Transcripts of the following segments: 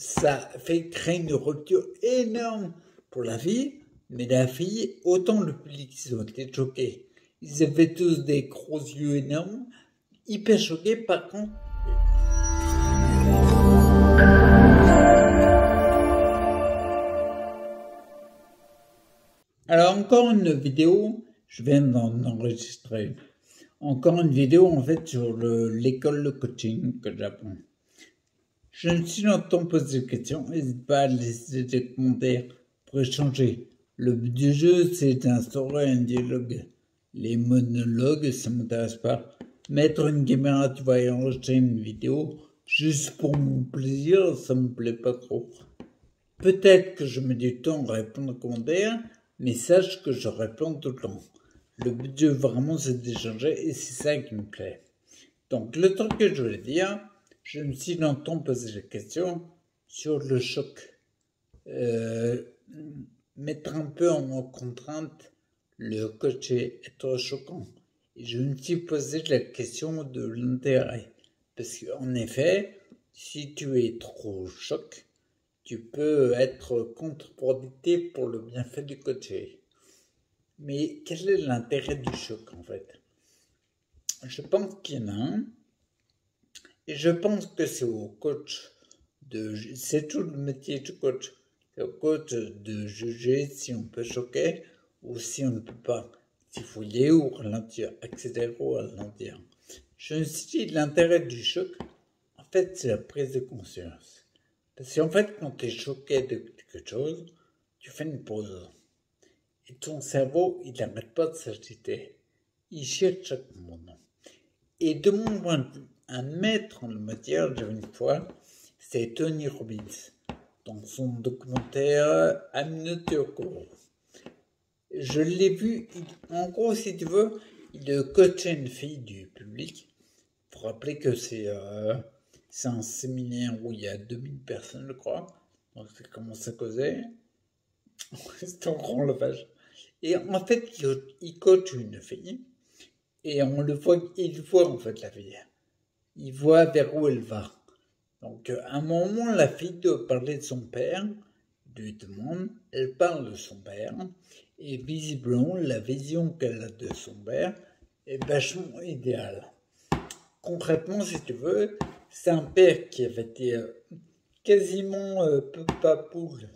ça fait créer une rupture énorme pour la fille, mais la fille, autant le public, ils ont été choqués. Ils avaient tous des gros yeux énormes, hyper choqués. Par contre, alors encore une vidéo, je viens d'en enregistrer une. Encore une vidéo en fait sur l'école de coaching que j'apprends. Je me suis longtemps posé des questions, n'hésite pas à laisser des commentaires pour échanger. Le but du jeu, c'est d'instaurer un dialogue. Les monologues, ça m'intéresse pas. Mettre une caméra, tu vas enregistrer une vidéo, juste pour mon plaisir, ça me plaît pas trop. Peut-être que je mets du temps à répondre aux commentaires, mais sache que je réponds tout le temps. Le but du jeu, vraiment, c'est d'échanger et c'est ça qui me plaît. Donc, le truc que je voulais dire, je me suis longtemps posé la question sur le choc. Mettre un peu en contrainte le coacher, être choquant. Et je me suis posé la question de l'intérêt. Parce qu'en effet, si tu es trop choc, tu peux être contre-productif pour le bienfait du coacher. Mais quel est l'intérêt du choc en fait? Je pense qu'il y en a un. Et je pense que c'est au coach c'est tout le métier du coach. C'est au coach de juger si on peut choquer ou si on ne peut pas. S'il faut y aller ou ralentir, accélérer ou ralentir. Je me suis dit, l'intérêt du choc, en fait, c'est la prise de conscience. Parce qu'en fait, quand tu es choqué de quelque chose, tu fais une pause. Et ton cerveau, il n'arrête pas de s'agiter. Il cherche chaque moment. Et de mon point de vue, un maître en la matière, une fois, c'est Tony Robbins, dans son documentaire Aminauté au cours. Je l'ai vu, en gros, si tu veux, il coachait une fille du public. Il faut rappeler que c'est un séminaire où il y a 2000 personnes, je crois. Donc ça commence à causer. C'est un grand lavage. Et en fait, il coach une fille. Et on le voit, il voit en fait la fille. Il voit vers où elle va. Donc, à un moment, la fille doit parler de son père, lui demande, elle parle de son père, et visiblement, la vision qu'elle a de son père est vachement idéale. Concrètement, si tu veux, c'est un père qui avait été quasiment papoule,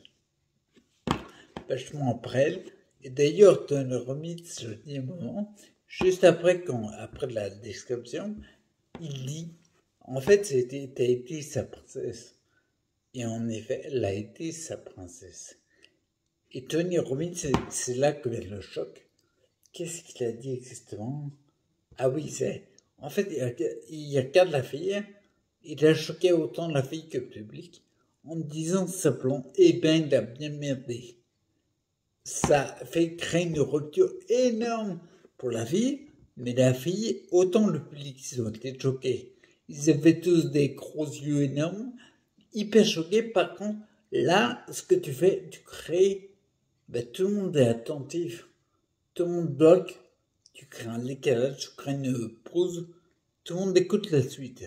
vachement après elle. Et d'ailleurs, tu as une remise, je dis un moment, juste après, après la description, il dit, en fait, t'as été sa princesse. Et en effet, elle a été sa princesse. Et Tony Robbins, c'est là que vient le choc. Qu'est-ce qu'il a dit exactement? Ah oui, c'est... En fait, il regarde la fille, il a choqué autant la fille que le public, en disant simplement, eh ben, il a bien merdé. Ça fait créer une rupture énorme pour la fille, mais la fille, autant le public, ils ont été choqués. Ils avaient tous des gros yeux énormes, hyper choqués. Par contre, là, ce que tu fais, tu crées, tout le monde est attentif, tout le monde bloque, tu crées un décalage, tu crées une pause, tout le monde écoute la suite.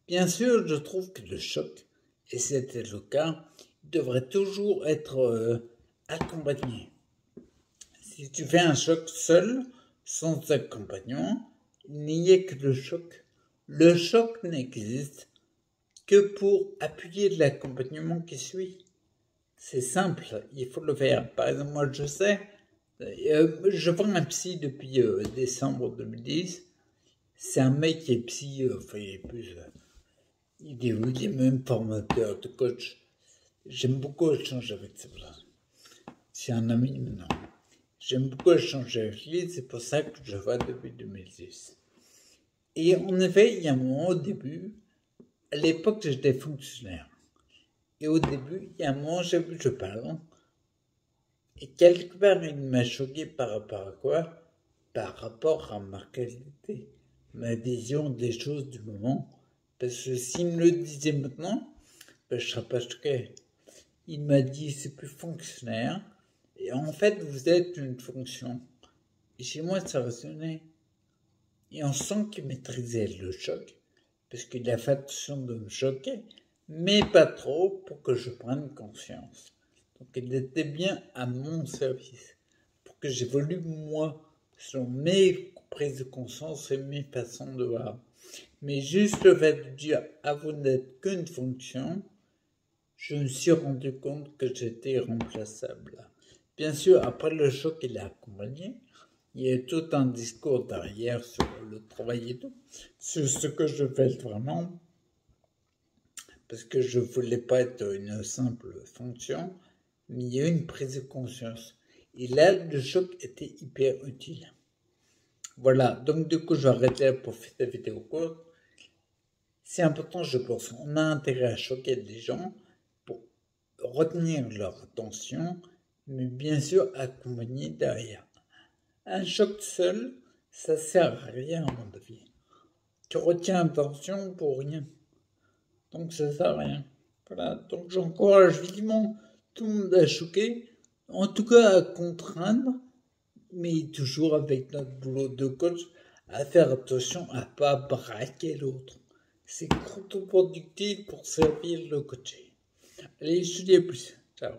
Bien sûr, je trouve que le choc, et c'était le cas, devrait toujours être accompagné. Si tu fais un choc seul, sans accompagnement, il n'y a que le choc. Le choc n'existe que pour appuyer l'accompagnement qui suit. C'est simple, il faut le faire. Par exemple, moi je sais, je vois un psy depuis décembre 2010. C'est un mec qui est psy, il est même formateur de coach. J'aime beaucoup échanger avec ces personnes. C'est un ami maintenant. J'aime beaucoup échanger avec lui, c'est pour ça que je vois depuis 2010. Et en effet, il y a un moment au début, à l'époque j'étais fonctionnaire. Et au début, il y a un moment, je parle. Et quelque part, il m'a choqué par rapport à quoi? Par rapport à ma qualité, ma vision des choses du moment. Parce que s'il me le disait maintenant, je ne serais pas choqué. Il m'a dit, c'est plus fonctionnaire. Et en fait, vous êtes une fonction. Et chez moi, ça résonnait. Et on sent qu'il maîtrisait le choc, parce qu'il a fait attention de me choquer, mais pas trop pour que je prenne conscience. Donc il était bien à mon service, pour que j'évolue moi, sur mes prises de conscience et mes façons de voir. Mais juste le fait de dire « ah, vous n'êtes qu'une fonction », je me suis rendu compte que j'étais remplaçable. Bien sûr, après le choc, il a accompagné. Il y a tout un discours derrière sur le travail et tout, sur ce que je fais vraiment, parce que je voulais pas être une simple fonction, mais il y a eu une prise de conscience. Et là, le choc était hyper utile. Voilà, donc du coup, je vais arrêter là pour faire cette vidéo courte. C'est important, je pense. On a intérêt à choquer les gens pour retenir leur attention, mais bien sûr accompagner derrière. Un choc seul, ça sert à rien à mon avis. Tu retiens l'attention pour rien. Donc ça sert à rien. Voilà, donc j'encourage vivement tout le monde à choquer, en tout cas à contraindre, mais toujours avec notre boulot de coach, à faire attention à ne pas braquer l'autre. C'est contre-productif pour servir le coaché. Allez, je te dis à plus. Ciao.